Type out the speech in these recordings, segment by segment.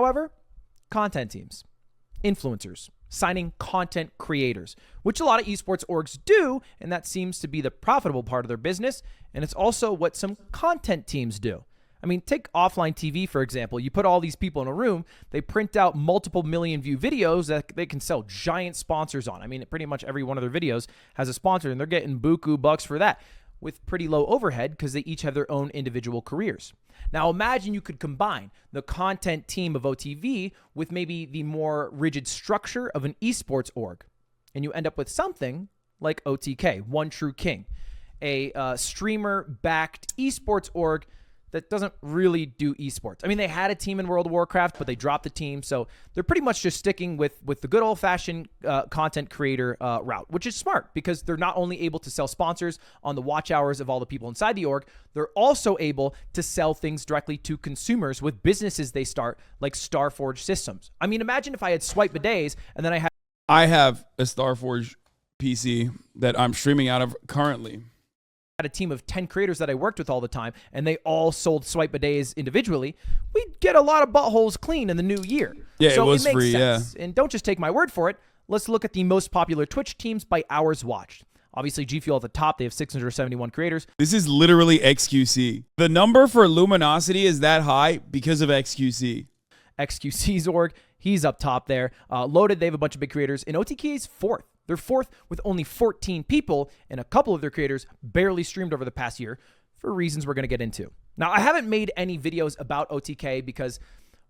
however, content teams, influencers, signing content creators, which a lot of esports orgs do, and that seems to be the profitable part of their business, and it's also what some content teams do. I mean, take offline TV, for example. You put all these people in a room, they print out multiple million view videos that they can sell giant sponsors on. I mean, pretty much every one of their videos has a sponsor, and they're getting buku bucks for that with pretty low overhead because they each have their own individual careers. Now, imagine you could combine the content team of OTV with maybe the more rigid structure of an esports org, and you end up with something like OTK, One True King, a streamer-backed esports org that doesn't really do esports. I mean, they had a team in World of Warcraft, but they dropped the team. So they're pretty much just sticking with the good old-fashioned content creator route, which is smart because they're not only able to sell sponsors on the watch hours of all the people inside the org, they're also able to sell things directly to consumers with businesses they start, like Starforge Systems. I mean, imagine if I had swipe bidets and then I have a Starforge PC that I'm streaming out of currently. Had a team of 10 creators that I worked with all the time, and they all sold swipe bidets individually, we'd get a lot of buttholes clean in the new year. Yeah, so it was makes free, sense. yeah. And don't just take my word for it. Let's look at the most popular Twitch teams by hours watched. Obviously, G Fuel at the top. They have 671 creators. This is literally XQC. The number for Luminosity is that high because of XQC. XQC's org, he's up top there. Loaded, they have a bunch of big creators. And OTK is fourth. They're fourth with only 14 people, and a couple of their creators barely streamed over the past year for reasons we're going to get into. Now, I haven't made any videos about OTK because,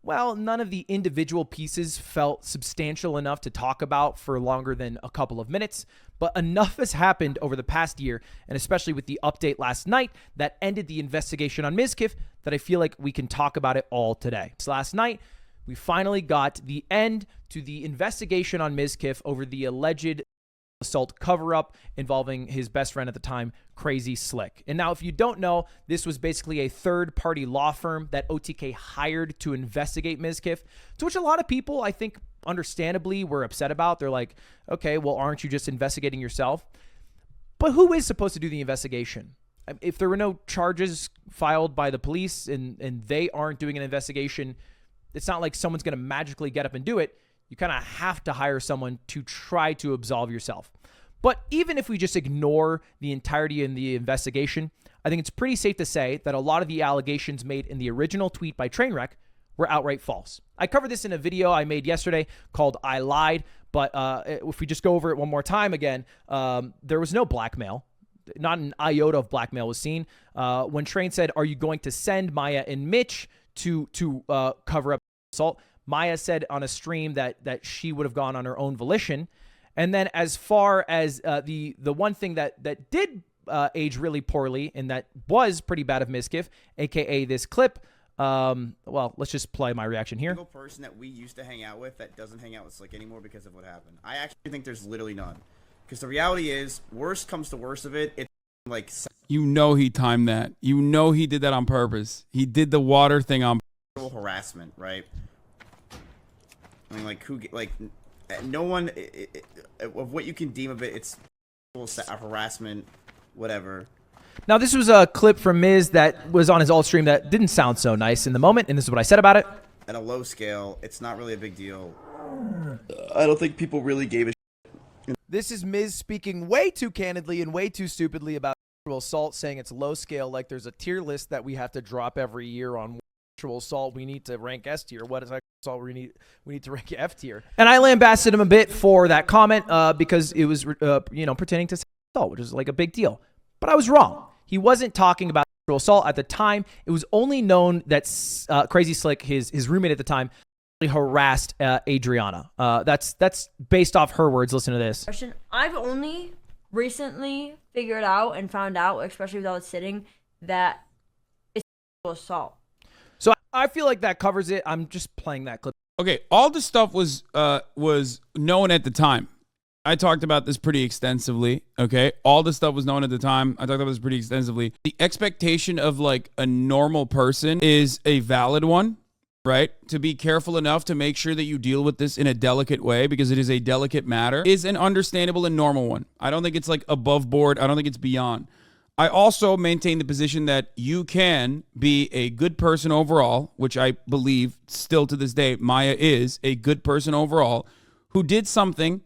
well, none of the individual pieces felt substantial enough to talk about for longer than a couple of minutes, but enough has happened over the past year, and especially with the update last night that ended the investigation on Mizkif, that I feel like we can talk about it all today. So last night, we finally got the end to the investigation on Mizkif over the alleged assault cover-up involving his best friend at the time, Crazy Slick. And now, if you don't know, this was basically a third-party law firm that OTK hired to investigate Mizkif, to which a lot of people, I think, understandably were upset about. They're like, okay, well, aren't you just investigating yourself? But who is supposed to do the investigation? If there were no charges filed by the police and they aren't doing an investigation, it's not like someone's going to magically get up and do it. You kind of have to hire someone to try to absolve yourself. But even if we just ignore the entirety of the investigation, I think it's pretty safe to say that a lot of the allegations made in the original tweet by Trainwreck were outright false. I covered this in a video I made yesterday called I Lied, but if we just go over it one more time again, there was no blackmail. Not an iota of blackmail was seen. When Train said, "Are you going to send Maya and Mitch to cover up assault?" Maya said on a stream that she would have gone on her own volition. And then as far as the one thing that did age really poorly and that was pretty bad of Mizkif, aka this clip, well, let's just play my reaction here. Single person that we used to hang out with that doesn't hang out with Slick anymore because of what happened. I actually think there's literally none. Because the reality is, worst comes to worst of it, it's like... You know he timed that. You know he did that on purpose. He did the water thing on purpose. Harassment, right? I mean, like, no one, of what you can deem of it, it's harassment, whatever. Now, this was a clip from Miz that was on his alt stream that didn't sound so nice in the moment, and this is what I said about it. At a low scale, it's not really a big deal. I don't think people really gave a shit. This is Miz speaking way too candidly and way too stupidly about sexual assault, saying it's low scale, like there's a tier list that we have to drop every year on sexual assault. We need to rank S tier. What is sexual assault? We need to rank F tier. And I lambasted him a bit for that comment because it was pertaining to sexual assault, which is like a big deal. But I was wrong. He wasn't talking about sexual assault at the time. It was only known that Crazy Slick, his roommate at the time, harassed Adriana. That's based off her words. Listen to this. I've only recently figured out and found out, especially without sitting, that it's sexual assault. So I feel like that covers it. I'm just playing that clip. Okay, all the stuff was known at the time. I talked about this pretty extensively, okay? All the stuff was known at the time. I talked about this pretty extensively. The expectation of, like, a normal person is a valid one, right? To be careful enough to make sure that you deal with this in a delicate way because it is a delicate matter is an understandable and normal one. I don't think it's, like, above board. I don't think it's beyond. I also maintain the position that you can be a good person overall, which I believe still to this day, Maya is a good person overall, who did something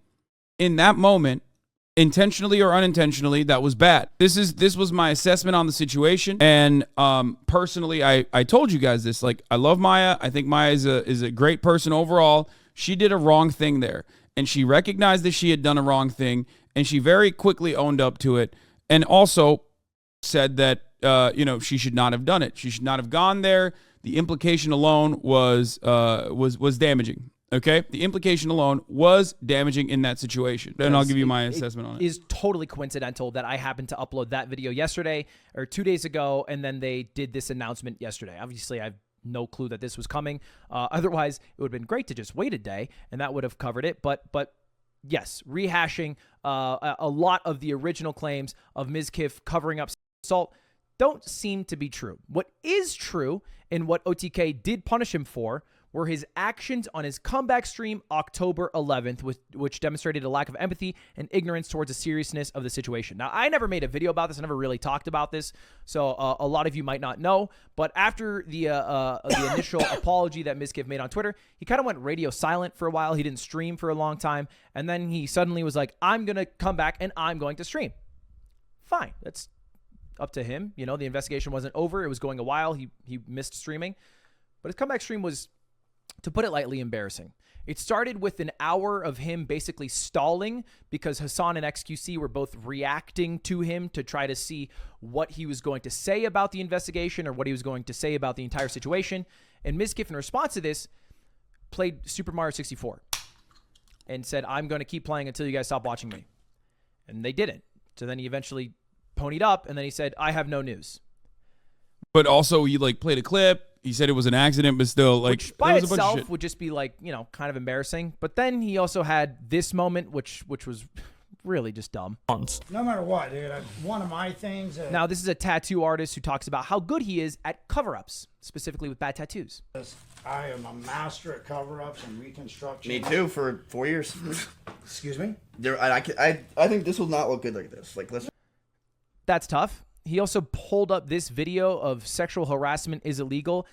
in that moment, intentionally or unintentionally, that was bad. This was my assessment on the situation. And personally, I told you guys this. Like, I love Maya. I think Maya is a great person overall. She did a wrong thing there. And she recognized that she had done a wrong thing. And she very quickly owned up to it. And also said that, she should not have done it. She should not have gone there. The implication alone was damaging. Okay? The implication alone was damaging in that situation. And I'll give you my assessment on it. It is totally coincidental that I happened to upload that video yesterday or 2 days ago, and then they did this announcement yesterday. Obviously, I have no clue that this was coming. Otherwise, it would have been great to just wait a day, and that would have covered it. But yes, rehashing a lot of the original claims of Mizkif covering up assault don't seem to be true. What is true and what OTK did punish him for were his actions on his comeback stream October 11th, which demonstrated a lack of empathy and ignorance towards the seriousness of the situation. Now, I never made a video about this. I never really talked about this, so a lot of you might not know. But after the initial apology that Mizkif made on Twitter, he kind of went radio silent for a while. He didn't stream for a long time, and then he suddenly was like, I'm going to come back and I'm going to stream. Fine. That's up to him. The investigation wasn't over. It was going a while. He missed streaming. But his comeback stream was, to put it lightly, embarrassing. It started with an hour of him basically stalling because Hasan and XQC were both reacting to him to try to see what he was going to say about the investigation or what he was going to say about the entire situation. And Mizkif, in response to this, played Super Mario 64 and said, I'm going to keep playing until you guys stop watching me. And they didn't. So then he eventually ponied up, and then he said, I have no news. But also, he played a clip. He said it was an accident, but still, which by itself would just be kind of embarrassing. But then he also had this moment, which was really just dumb. No matter what, dude. One of my things. Now, this is a tattoo artist who talks about how good he is at cover-ups, specifically with bad tattoos. I am a master at cover-ups and reconstruction. Me too, for 4 years. Excuse me? I think this will not look good like this. That's tough. He also pulled up this video of sexual harassment is illegal.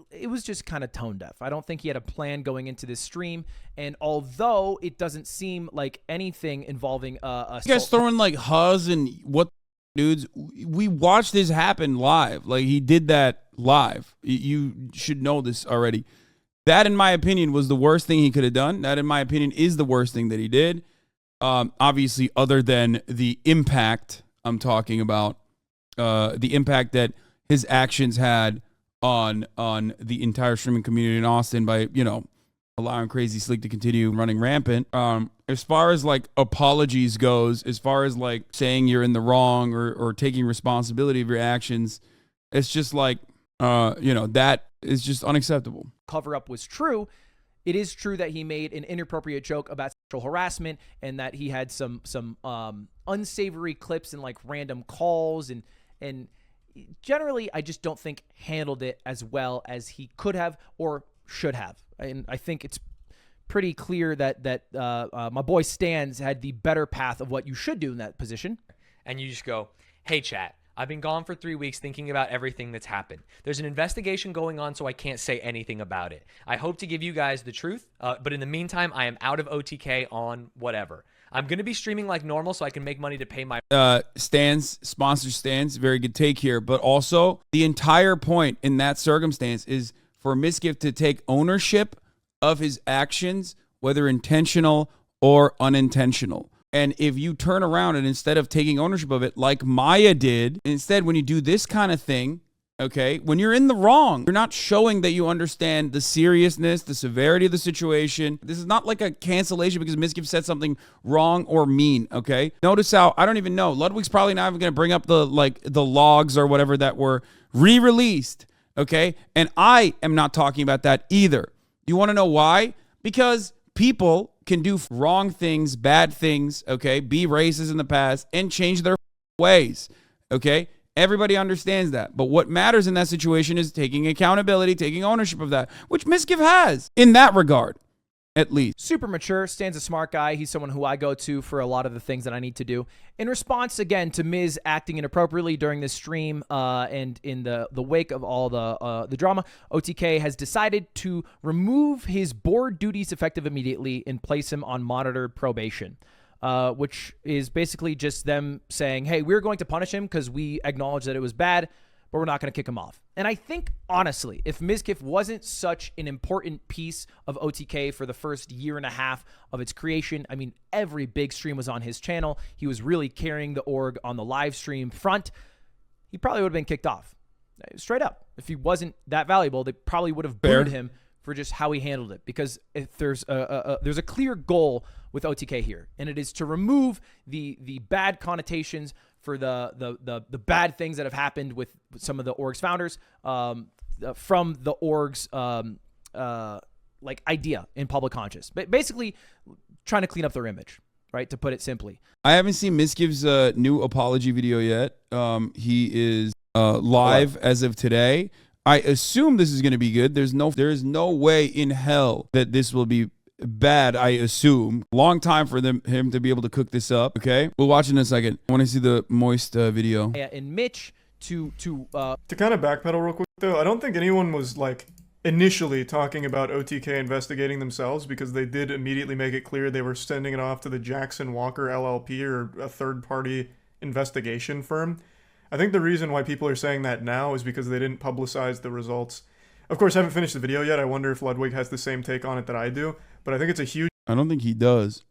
It was just kind of tone deaf. I don't think he had a plan going into this stream. And although it doesn't seem like anything involving a you guys throwing huzz and what, dudes? We watched this happen live. He did that live. You should know this already. That, in my opinion, was the worst thing he could have done. That, in my opinion, is the worst thing that he did. Obviously, other than the impact I'm talking about. The impact that his actions had on the entire streaming community in Austin by, allowing Crazy Sleek to continue running rampant. As far as apologies goes, as far as saying you're in the wrong or taking responsibility of your actions, it's just that is just unacceptable. Cover up was true. It is true that he made an inappropriate joke about sexual harassment and that he had some unsavory clips and random calls and generally I just don't think handled it as well as he could have or should have. And I think it's pretty clear that my boy Stans had the better path of what you should do in that position. And you just go, hey chat, I've been gone for 3 weeks thinking about everything that's happened. There's an investigation going on, so I can't say anything about it. I hope to give you guys the truth, but in the meantime, I am out of OTK on whatever. I'm going to be streaming like normal so I can make money to pay my... sponsor Stans, very good take here. But also, the entire point in that circumstance is for Mizkif to take ownership of his actions, whether intentional or unintentional. And if you turn around and instead of taking ownership of it like Maya did, instead when you do this kind of thing, okay, when you're in the wrong, you're not showing that you understand the seriousness, the severity of the situation. This is not like a cancellation because Mizkif said something wrong or mean, okay? Notice how, I don't even know, Ludwig's probably not even going to bring up the logs or whatever that were re-released, okay? And I am not talking about that either. You want to know why? Because people can do wrong things, bad things, okay, be racist in the past, and change their ways, okay? Everybody understands that. But what matters in that situation is taking accountability, taking ownership of that, which Mizkif has in that regard. at least. Super mature, Stan's a smart guy. He's someone who I go to for a lot of the things that I need to do. In response, again, to Miz acting inappropriately during this stream and in the wake of all the drama, OTK has decided to remove his board duties effective immediately and place him on monitored probation, which is basically just them saying, hey, we're going to punish him because we acknowledge that it was bad, but we're not going to kick him off. And I think, honestly, if Mizkif wasn't such an important piece of OTK for the first year and a half of its creation, I mean, every big stream was on his channel. He was really carrying the org on the live stream front. He probably would have been kicked off. Straight up. If he wasn't that valuable, they probably would have booed him for just how he handled it. Because if there's a clear goal with OTK here, and it is to remove the bad connotations for the bad things that have happened with some of the org's founders from the org's like idea in public conscious. But basically trying to clean up their image, right? To put it simply. I haven't seen Mizkif's new apology video yet. He is live as of today. I assume this is going to be good. There is no way in hell that this will be bad. I assume long time for him to be able to cook this up. Okay, we'll watch in a second. I want to see the moist video. Yeah, and Mitch to kind of backpedal real quick though. I don't think anyone was like initially talking about OTK investigating themselves, because they did immediately make it clear they were sending it off to the Jackson Walker LLP, or a third-party investigation firm. I think the reason why people are saying that now is because they didn't publicize the results. Of course, I haven't finished the video yet. I wonder if Ludwig has the same take on it that I do. But I think it's a huge I don't think he does.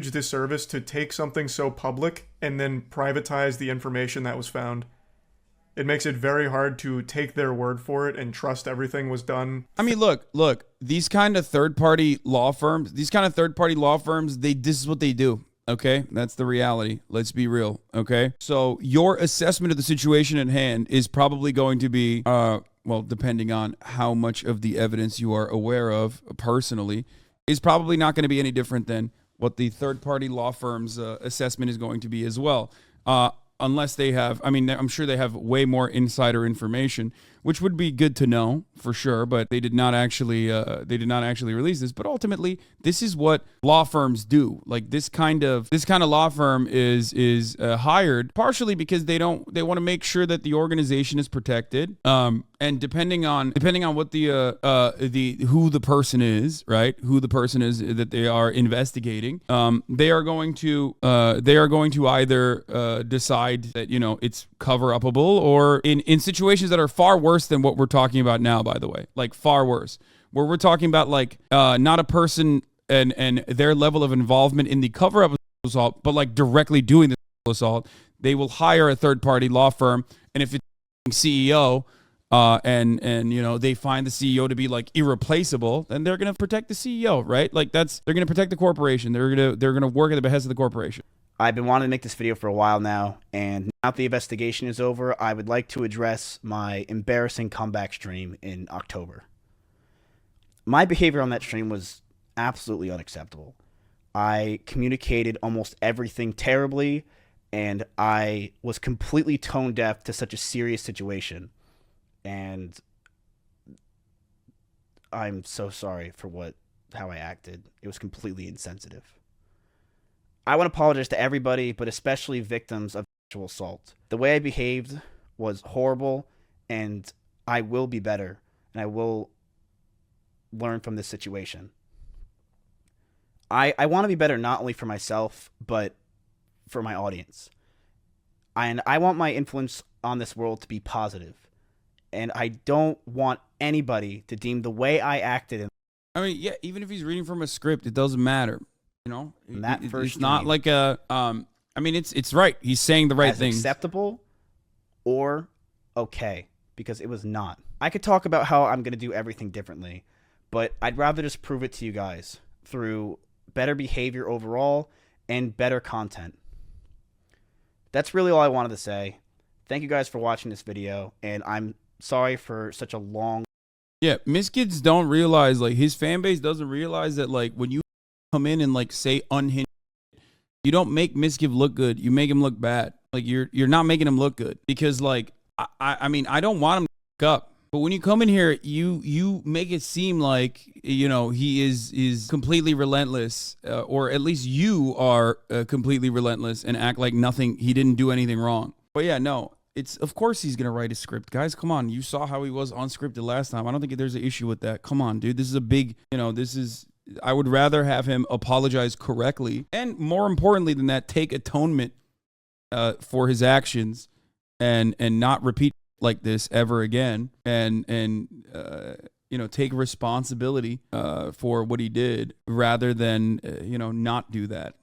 disservice to take something so public and then privatize the information that was found. It makes it very hard to take their word for it and trust everything was done. I mean, look, these kind of third-party law firms, this is what they do. Okay, that's the reality. Let's be real. Okay, so your assessment of the situation at hand is probably going to be, well, depending on how much of the evidence you are aware of personally, is probably not going to be any different than what the third-party law firm's assessment is going to be as well. Unless they have, I mean, I'm sure they have way more insider information, which would be good to know for sure. But they did not actually release this. But ultimately, this is what law firms do. Like this kind of law firm is hired partially because they want to make sure that the organization is protected. And depending on what who the person is, right? Who the person is that they are investigating, they are going to either decide that, you know, it's cover-upable, or in situations that are far worse than what we're talking about now, by the way, like far worse, where we're talking about like not a person and their level of involvement in the cover-up assault, but like directly doing the assault. They will hire a third-party law firm, and if it's CEO, and you know, they find the CEO to be like irreplaceable, then they're gonna protect the CEO, right? Like they're gonna protect the corporation. They're gonna work at the behest of the corporation. I've been wanting to make this video for a while now, and now the investigation is over, I would like to address my embarrassing comeback stream in October. My behavior on that stream was absolutely unacceptable. I communicated almost everything terribly, and I was completely tone deaf to such a serious situation. And I'm so sorry for how I acted. It was completely insensitive. I want to apologize to everybody, but especially victims of sexual assault. The way I behaved was horrible, and I will be better, and I will learn from this situation. I want to be better not only for myself, but for my audience. And I want my influence on this world to be positive. And I don't want anybody to deem the way I acted. I mean, yeah, even if he's reading from a script, it doesn't matter. You know, It's not like a. I mean, it's right. He's saying the right things. Acceptable or okay, because it was not. I could talk about how I'm going to do everything differently, but I'd rather just prove it to you guys through better behavior overall and better content. That's really all I wanted to say. Thank you guys for watching this video, and I'm sorry for such a long. Yeah, Miskids don't realize, like, his fan base doesn't realize that, like, when you come in and like say unhinged, you don't make Mizkif look good. You make him look bad. Like you're not making him look good, because like I mean, I don't want him to fuck up. But when you come in here, you make it seem like, you know, he is completely relentless, or at least you are completely relentless and act like he didn't do anything wrong. But yeah, no, of course he's gonna write a script, guys. Come on, you saw how he was unscripted last time. I don't think there's an issue with that. Come on, dude, this is a big, you know, I would rather have him apologize correctly, and more importantly than that, take atonement for his actions, and not repeat like this ever again, and you know, take responsibility for what he did, rather than you know, not do that.